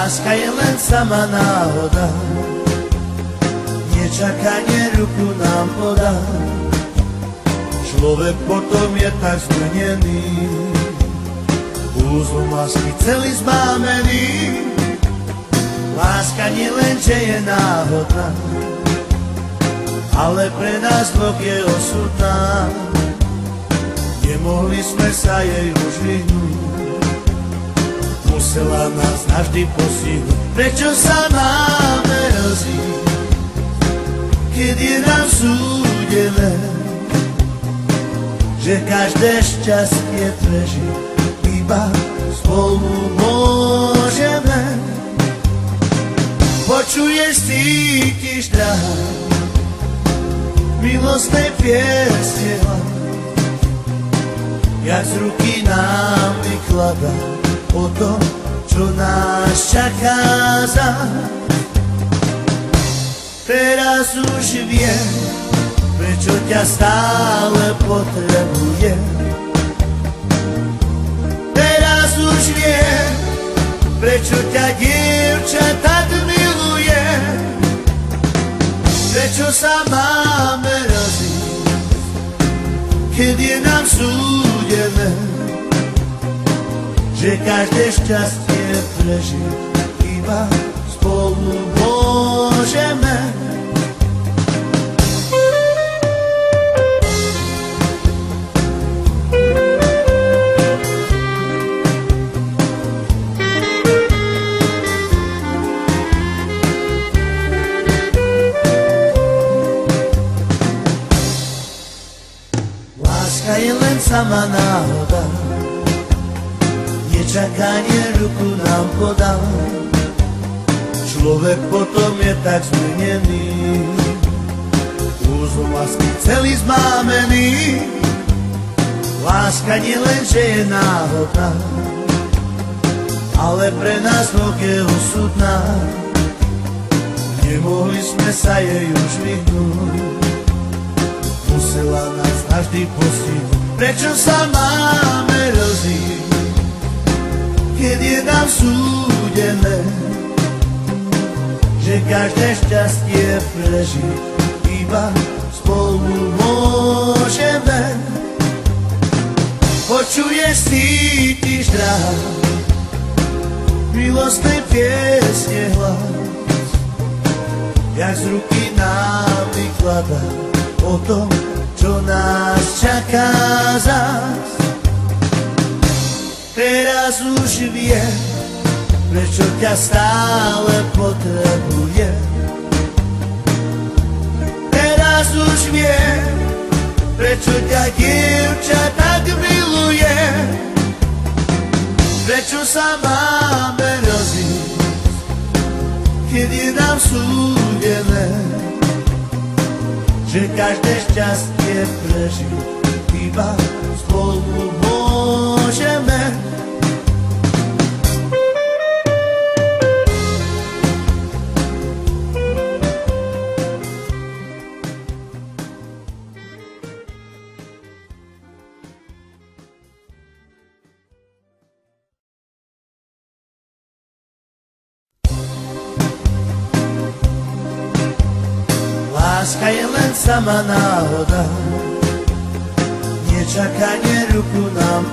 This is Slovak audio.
Láska je len sama náhoda, nečakanie ruku nám podá. Človek potom je tak zmenený, úzlom lásky celý zmámený. Láska nie len, že je náhodná, ale pre nás dvoch je osudná. Nemohli sme sa jej už vyhnúť, musela nás navždy postihnúť. Prečo sa máme rozísť, keď je nám súdené, že každé šťastie prežiť iba spolu môžeme. Počuješ, cítiš, drahá, milostnej piesne hlas, jak z ruky nám vykladá o tom, čo nás čaká zás. Teraz už viem, prečo ťa stále potrebujem. Teraz už viem, prečo ťa, dievča, tak milujem. Prečo sa máme rozísť, keď je nám súdené, že každé šťastie prežiť iba spolu môžeme. Láska je len sama náhoda, nečakanie ruku nám podá. Človek potom je tak zmenený, úzlom lásky celý zmámený. Láska nie len, že je náhodná, ale pre nás dvoch je osudná. Nemohli sme sa jej už vyhnúť, musela nás navždy postihnúť. Prečo sa máme rozísť, keď je nám súdené, že každé šťastie prežiť iba spolu môžeme. Počuješ, cítiš, drahá, milostnej piesne hlas, jak z ruky nám vykladá o tom, čo nás čaká zás. Teraz už viem, prečo ťa stále potrebujem. Teraz už viem, prečo ťa, dievča, tak milujem. Prečo sa máme rozísť, keď je nám súdené, že každé šťastie prežiť iba spolu môžeme. Láska je len sama náhoda, nečakanie ruku nám